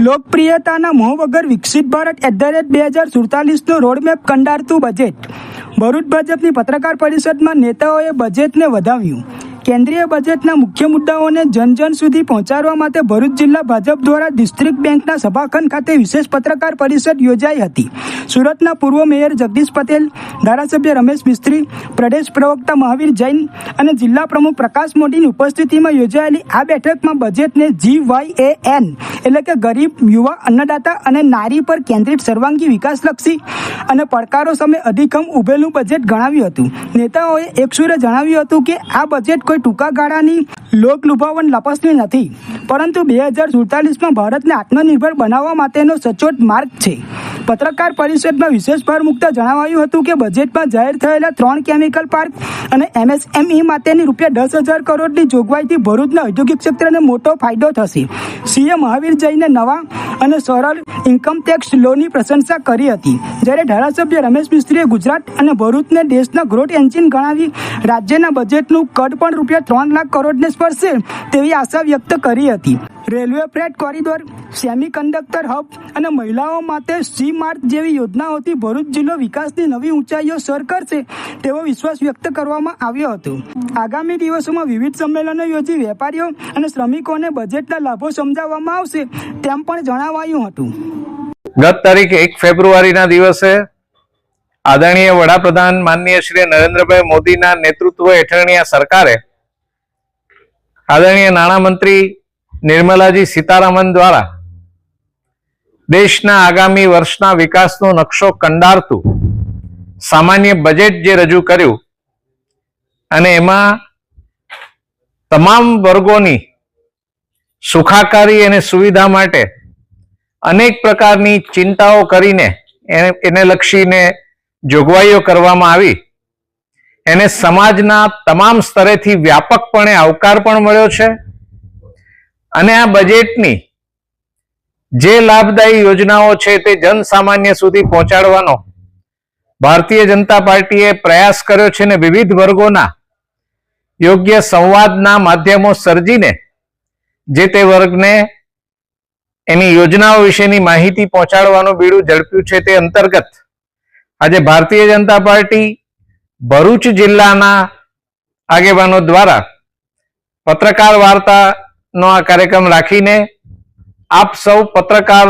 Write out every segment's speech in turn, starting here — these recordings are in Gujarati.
લોકપ્રિયતાના મોહ વગર વિકસિત ભારત @2047નો રોડમેપ કંડારતું બજેટ. ભરૂચ ભાજપની પત્રકાર પરિષદમાં નેતાઓએ બજેટને વધાવ્યું. કેન્દ્રીય બજેટના મુખ્ય મુદ્દાઓને જન સુધી પહોંચાડવા માટે ભરૂચ જિલ્લા ભાજપ દ્વારા ડિસ્ટ્રિક્ટ બેંકના સભાખંડ ખાતે વિશેષ પત્રકાર પરિષદ યોજાઈ હતી. સુરતના પૂર્વ મેયર જગદીશ પટેલ, ધારાસભ્ય રમેશ મિસ્ત્રી, પ્રદેશ પ્રવક્તા મહાવીર જૈન અને જિલ્લા પ્રમુખ પ્રકાશ મોદીની ઉપસ્થિતિમાં યોજાયેલી આ બેઠકમાં બજેટને GYAN એટલે કે ગરીબ, યુવા, અન્નદાતા અને નારી પર કેન્દ્રિત સર્વાંગી વિકાસલક્ષી અને પડકારો સામે અધિગમ ઉભેલું બજેટ ગણાવ્યું હતું. નેતાઓએ એકસૂરે જણાવ્યું હતું કે આ બજેટ કોઈ ટૂંકા ગાળાની લોક લુભાવણ લપસણી નથી, પરંતુ 2047માં ભારતને આત્મનિર્ભર બનાવવા માટેનો સચોટ માર્ગ છે. પત્રકાર પરિષદમાં વિશેષ ભાર મૂકતા જણાવાયું હતું કે બજેટમાં જાહેર થયેલા 3 કેમિકલ પાર્ક અને MSME માટેની ₹10,000 કરોડની જોગવાઈથી ભરૂચના ઔદ્યોગિક ક્ષેત્રને મોટો ફાયદો થશે. સીએ મહાવીર જૈને નવા અને સરળ ઇન્કમટેક્સ લોની પ્રશંસા કરી હતી, જ્યારે ધારાસભ્ય રમેશ મિસ્ત્રીએ ગુજરાત અને ભરૂચને દેશના ગ્રોથ એન્જિન ગણાવી રાજ્યના બજેટનું કદ પણ ₹3 લાખ કરોડને સ્પર્શે તેવી આશા વ્યક્ત કરી હતી. Railway freight corridor, semi conductor hub અને મહિલાઓ માટે સી માર્ટ જેવી યોજનાઓથી ભરૂચ જિલ્લો વિકાસની નવી ઊંચાઈઓ સર કરશે તેવો વિશ્વાસ વ્યક્ત કરવામાં આવ્યો હતો. આગામી દિવસોમાં વિવિધ સંમેલનો યોજી વેપારીઓ અને શ્રમિકોને બજેટના લાભો સમજાવવામાં આવશે તેમ પણ જણાવાયું હતું. ગત તારીખ 1 ફેબ્રુઆરીના દિવસે આદરણીય વડાપ્રધાન માનનીય શ્રી નરેન્દ્રભાઈ મોદીના નેતૃત્વ હેઠળની આ સરકારે આદરણીય નાણામંત્રી નિર્મલાજી સીતારામન દ્વારા દેશના આગામી વર્ષના વિકાસનો નકશો કંડારતું સામાન્ય બજેટ જે રજૂ કર્યું અને એમાં તમામ વર્ગોની સુખાકારી અને સુવિધા માટે અનેક પ્રકારની ચિંતાઓ કરીને એને લક્ષીને જોગવાઈઓ કરવામાં આવી, એને સમાજના તમામ સ્તરેથી વ્યાપકપણે આવકાર પણ મળ્યો છે. અને આ બજેટની જે લાભદાયી યોજનાઓ છે તે જન સામાન્ય સુધી પહોંચાડવાનો ભારતીય જનતા પાર્ટીએ પ્રયાસ કર્યો છે અને વિવિધ વર્ગોના યોગ્ય સંવાદના માધ્યમો સર્જીને જે તે વર્ગને એની યોજનાઓ વિશેની માહિતી પહોંચાડવાનું બીડું ઝડપ્યું છે. તે અંતર્ગત આજે ભારતીય જનતા પાર્ટી ભરૂચ જિલ્લાના આગેવાનો દ્વારા પત્રકાર વાર્તાનો આ કાર્યક્રમ રાખીને આપ સૌ પત્રકાર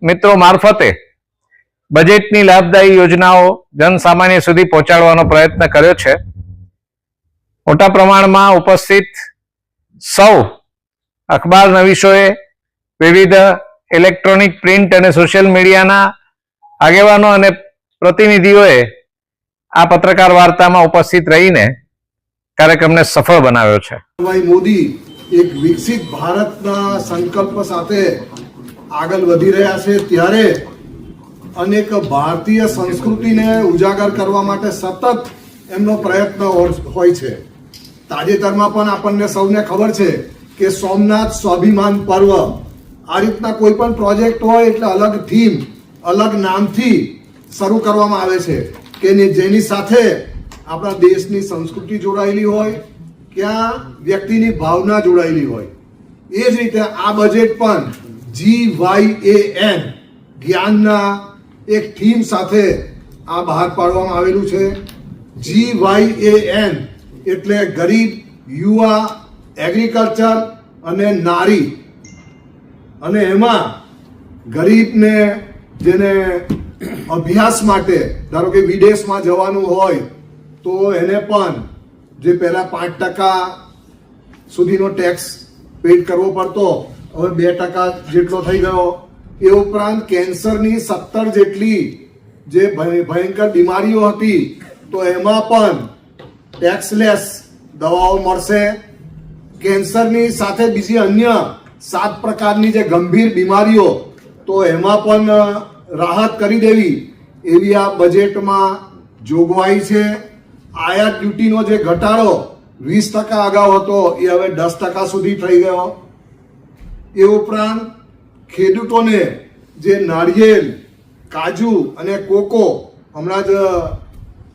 મિત્રો મારફતે બજેટની લાભદાયી યોજનાઓ જન સામાન્ય સુધી પહોંચાડવાનો પ્રયત્ન કર્યો છે. મોટા પ્રમાણમાં ઉપસ્થિત સૌ અખબાર નવીશોએ, વિવિધ ઇલેક્ટ્રોનિક, પ્રિન્ટ અને સોશિયલ મીડિયાના આગેવાનો અને પ્રતિનિધિઓએ આ પત્રકાર વાર્તામાં ઉપસ્થિત રહીને કાર્યક્રમને સફળ બનાવ્યો છે. મોદી એક વિકસિત ભારતના સંકલ્પ સાથે આગળ વધી રહ્યા છે, ત્યારે અનેક ભારતીય સંસ્કૃતિને ઉજાગર કરવા માટે સતત એમનો પ્રયત્ન હોય છે. તાજેતરમાં પણ આપણને સૌને ખબર છે કે સોમનાથ સ્વાભિમાન પર્વ, આ રીતના કોઈ પણ પ્રોજેક્ટ હોય એટલે અલગ થીમ, અલગ નામથી શરૂ કરવામાં આવે છે કે જેની સાથે આપણા દેશની સંસ્કૃતિ જોડાયેલી હોય, ક્યાં વ્યક્તિની ભાવના જોડાયેલી હોય. એ જ રીતે આ બજેટ પણ GYAN જ્ઞાનના એક થીમ સાથે આ બહાર પાડવામાં આવેલું છે. GYAN એટલે ગરીબ, યુવા, એગ્રીકલ્ચર અને નારી. અને એમાં ગરીબને જેને અભ્યાસ માટે ધારો કે વિદેશમાં જવાનું હોય તો એને પણ જે પહેલા 5% સુધીનો ટેક્સ પેડ કરવો પડતો, હવે 2% જેટલો થઈ ગયો. એ ઉપરાંત કેન્સરની 17 જેટલી જે ભયંકર બીમારીઓ હતી તો એમાં પણ ટેક્સલેસ દવાઓ મળશે. કેન્સરની સાથે બીજી અન્ય 7 પ્રકારની જે ગંભીર બીમારીઓ તો એમાં પણ રાહત કરી દેવી એવી આ બજેટમાં જોગવાઈ છે. આયાત ડ્યુટીનો જે ઘટાડો 20% અગાઉ હતો એ હવે 10% સુધી થઈ ગયો. એ ઉપરાંત ખેડૂતોને જે નાળિયેર, કાજુ અને કોકો, હમણાં જ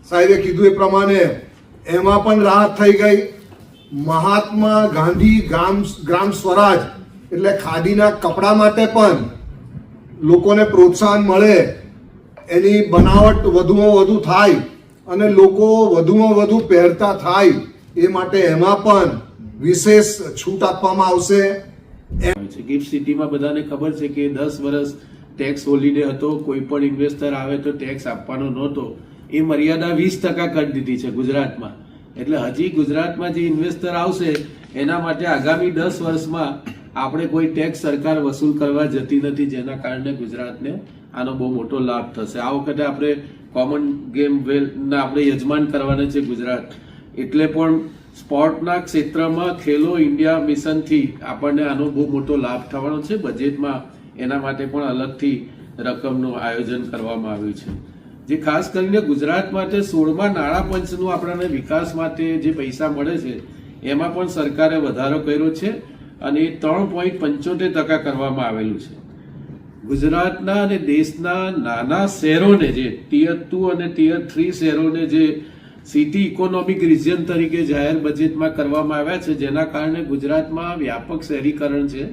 સાહેબે કીધું એ પ્રમાણે એમાં પણ રાહત થઈ ગઈ. મહાત્મા ગાંધી ગ્રામ સ્વરાજ એટલે ખાદીના કપડા માટે પણ લોકોને પ્રોત્સાહન મળે, એની બનાવટ વધુમાં વધુ થાય અને લોકો વધુમાં વધુ પહેરતા થાય એ માટે એમાં પણ વિશેષ છૂટ આપવામાં આવશે. છે. ગિફ્ટ સિટીમાં બધાને ખબર છે કે 10 વર્ષ ટેક્સ હોલિડે હતો, કોઈ પણ ઇન્વેસ્ટર આવે તો ટેક્સ આપવાનો નહોતો. એ મર્યાદા 20% કરી દીધી છે ગુજરાતમાં. એટલે હજી ગુજરાતમાં જે ઇન્વેસ્ટર આવશે એના માટે આગામી 10 વર્ષમાં આપણે કોઈ ટેક્સ સરકાર વસૂલ કરવા જતી નથી, જેના કારણે ગુજરાતને આનો બહુ મોટો લાભ થશે. આ વખતે આપણે કોમન ગેમ વેલના આપણે યજમાન કરવાના છે ગુજરાત. એટલે પણ સ્પોર્ટના ક્ષેત્રમાં ખેલો ઇન્ડિયા મિશનથી આપણને આનો બહુ મોટો લાભ થવાનો છે. બજેટમાં એના માટે પણ અલગથી રકમનું આયોજન કરવામાં આવ્યું છે. જે ખાસ કરીને ગુજરાત માટે 16મા નાણાં પંચનું આપણને વિકાસ માટે જે પૈસા મળે છે એમાં પણ સરકારે વધારો કર્યો છે અને 3.75% કરવામાં આવેલું છે. ગુજરાતના અને દેશના નાના શહેરોને, જે ટિયર 2 અને ટિયર 3 શહેરોને જે સિટી ઇકોનોમિક રિજિયન તરીકે જાહેર બજેટમાં કરવામાં આવ્યા છે, જેના કારણે ગુજરાતમાં વ્યાપક શહેરીકરણ છે.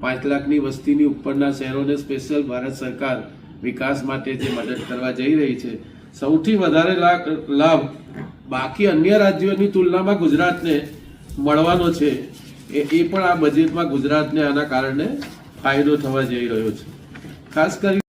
5 લાખની વસ્તીની ઉપરના શહેરોને સ્પેશિયલ ભારત સરકાર વિકાસ માટે જે મદદ કરવા જઈ રહી છે. સૌથી વધારે લાભ બાકી અન્ય રાજ્યોની તુલનામાં ગુજરાતને મળવાનો છે. એ પણ આ બજેટમાં ગુજરાતને આના કારણે ફાયદો થવા જઈ રહ્યો છે. ખાસ કરી